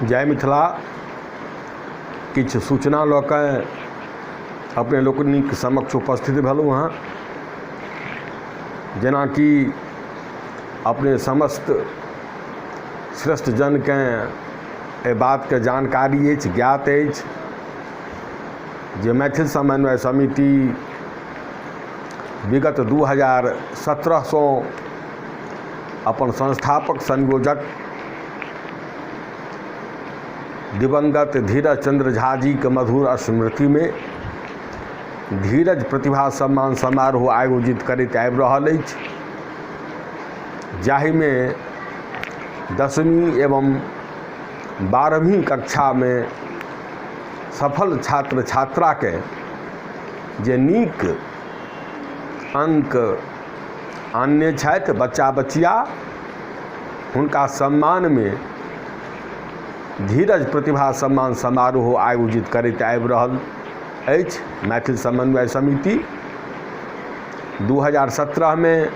जय मिथिला। किछु सूचना लऽ कऽ अपने लोकनिक समक्ष उपस्थित भेलहुँ हँ। जेनाकि अपने समस्त श्रेष्ठ जनकेँ एहि बातके जानकारी अछि, ज्ञात अछि जे मैथिल समन्वय समिति विगत 2017 सँ अपन संस्थापक संयोजक दिवंगत धीरज चंद्र झा जी के मधुर स्मृति में धीरज प्रतिभा सम्मान समारोह आयोजित करैत आबि रहल अछि, जाहि में 10वीं एवं 12वीं कक्षा में सफल छात्र छात्रा के जे नीक अंक आनने छथि बच्चा बचिया, हुनका सम्मान में धीरज प्रतिभा सम्मान समारोह आयोजित करैत आबि रहल अछि मैथिल समन्वय समिति। 2017 में,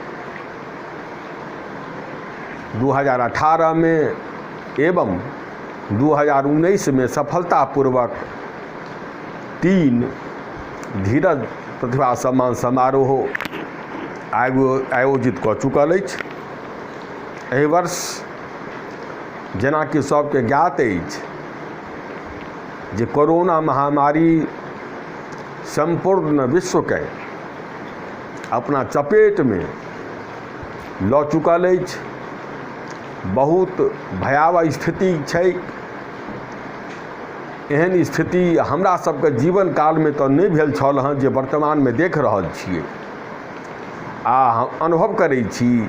2018 में एवं 2019 में सफलतापूर्वक 3 धीरज प्रतिभा सम्मान समारोह आयोजित कऽ चुकल अछि। एहि वर्ष जेनाकि सबके ज्ञात अछि जे कोरोना महामारी संपूर्ण विश्व के अपना चपेट में लऽ चुकल अछि। बहुत भयावह स्थिति छै। एहन स्थिति हमरा सबके जीवन काल में तो नहीं भेल छल हँ जे वर्तमान में देख रहल छियै, आ हम अनुभव करै छी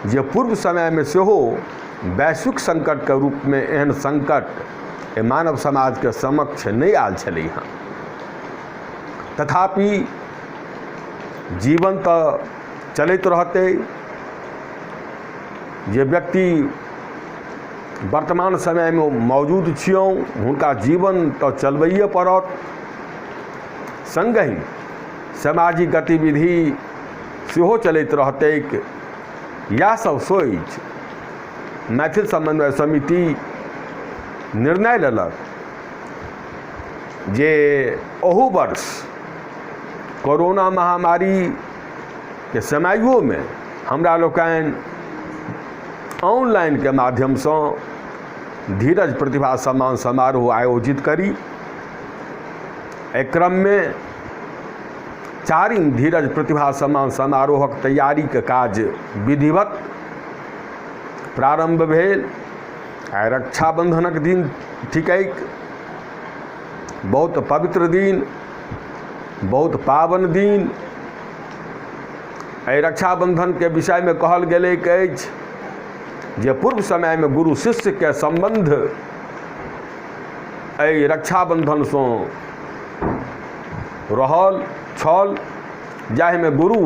जे पूर्व समय में सेहो वैश्विक संकट के रूप में एहन संकट मानव समाज के समक्ष नहीं आयल छलै हँ। तथापि जीवन तो चलैत रहतै। जे व्यक्ति वर्तमान समय में मौजूद छियौ हुनका जीवन तो चलबैए पड़त, संगहि सामाजिक गतिविधि सेहो चलैत रहतैक। इएह सब सोचि मैथिल समन्वय समिति निर्णय लेलक जे ओहू वर्ष कोरोना महामारी के समयों में हमरा लोकनि ऑनलाइन के माध्यम से धीरज प्रतिभा सम्मान समारोह आयोजित करी। एहि क्रम में 4वीं धीरज प्रतिभा सम्मान समारोहक तैयारी के काज विधिवत प्रारंभ भेल। आइ रक्षाबंधनक दिन थिकैक, बहुत पवित्र दिन, बहुत पावन दिन। एहि रक्षाबंधन के विषय में कहल गेलै अछि जे पूर्व समय में गुरु शिष्य के संबंध एहि रक्षाबंधन सँ रहल छल, जाहि में गुरु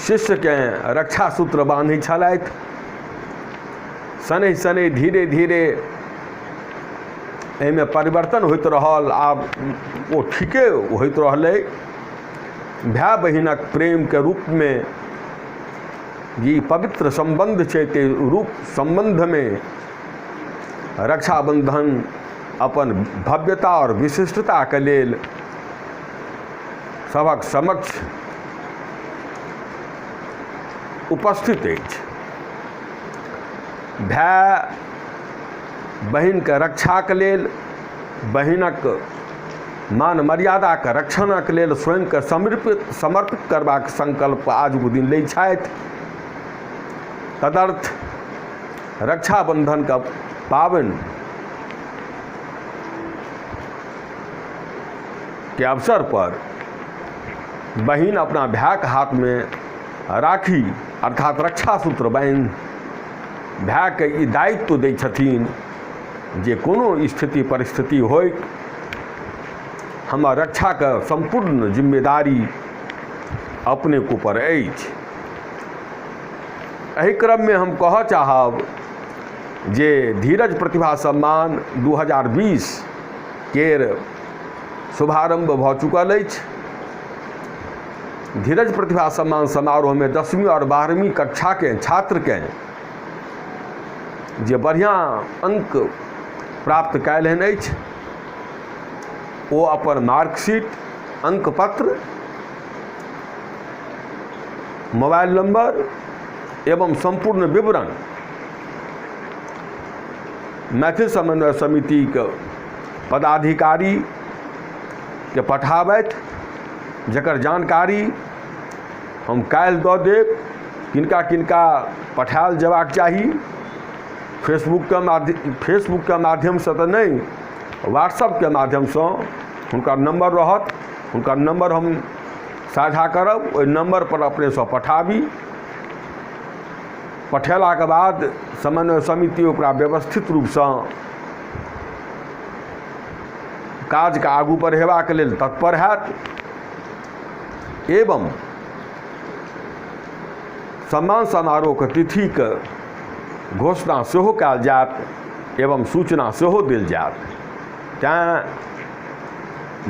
शिष्य के रक्षा सूत्र बांधै छलथि। शनै शनै धीरे धीरे एहिमे परिवर्तन होइत रहल। आब ओ ठीके होइत रहलै। भाय बहिनक प्रेम के रूप में ये पवित्र संबंध छै, ते रूप संबंध में रक्षाबंधन अपन भव्यता और विशिष्टता के लेल सबक समक्ष उपस्थित अछि। भाय बहिन के रक्षा के लेल, बहिनक मान मर्यादा के रक्षणक लेल स्वयं के समर्पित करबाक संकल्प आजुक दिन लै छथि। तदर्थ रक्षाबंधन का पावन के अवसर पर बहिन अपना भाई के हाथ में राखी अर्थात रक्षा सूत्र बांधि भाई के ई दायित्व दै छथिन जे कोनो स्थिति परिस्थिति होय, हमर रक्षा के संपूर्ण जिम्मेदारी अपने के ऊपर अछि। एहि क्रम में हम कह चाहब जे धीरज प्रतिभा सम्मान 2020 केर शुभारंभ भ चुकल अछि। धीरज प्रतिभा सम्मान समारोह में 10वीं और 12वीं कक्षा के छात्र के जे बढ़िया अंक प्राप्त कयलनि अछि ओ अपन मार्कशीट, अंकपत्र, मोबाइल नंबर एवं संपूर्ण विवरण मैथिल समन्वय समिति के पदाधिकारी के पठाबथि, जकर जानकारी हम काल्हि दऽ देब। किनका किनका पठायल जेबाक चाही, फेसबुक के माध्यम से तऽ नहीं, व्हाट्सएप के माध्यम से हुनकर नंबर रहत, हुनकर नंबर हम साझा करब, ओहि नंबर पर अपने से पठाबी। पठेला के बाद समन्वय समिति ओकरा व्यवस्थित रूप से काज के आगू बढ़ेबाक लेल तत्पर हैत एवं सम्मान समारोह के तिथि के घोषणा सेहो कयल जायत एवं सूचना सेहो देल जायत। तैं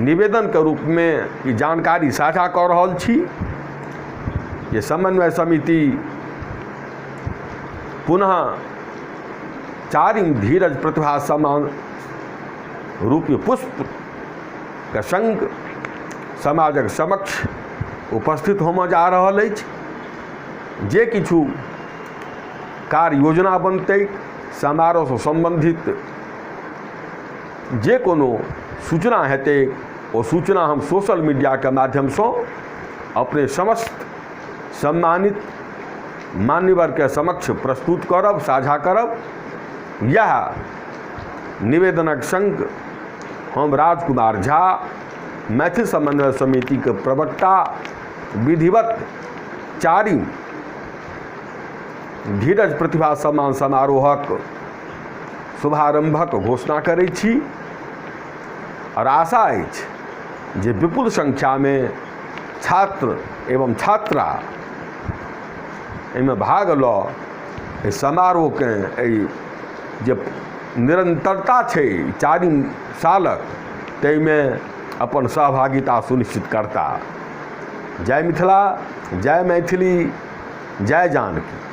निवेदन के रूप में ई जानकारी साझा कऽ रहल छी जे समन्वय समिति पुनः 4वीं धीरज प्रतिभा सम्मान रूपी पुष्प के संग समाजक समक्ष उपस्थित होमय जा रहल अछि। जे किछु कार्य योजना बनतै, समारोह से संबंधित जे कोनो सूचना हेतै, वो सूचना हम सोशल मीडिया के माध्यम से अपने समस्त सम्मानित मान्यवर के समक्ष प्रस्तुत करब, साझा करब। यह निवेदनक संग हम राजकुमार झा, मैथिल समन्वय समिति के प्रवक्ता, विधिवत 4वीं धीरज प्रतिभा सम्मान समारोहक शुभारंभक घोषणा करै छी और आशा अछि जे विपुल संख्या में छात्र एवं छात्रा एहिमे भाग लऽ समारोह के जे निरंतरता छै 4वीं सालक, ताहिमे अपन सहभागिता सुनिश्चित करता। जय मिथिला, जय मैथिली, जय जानकी।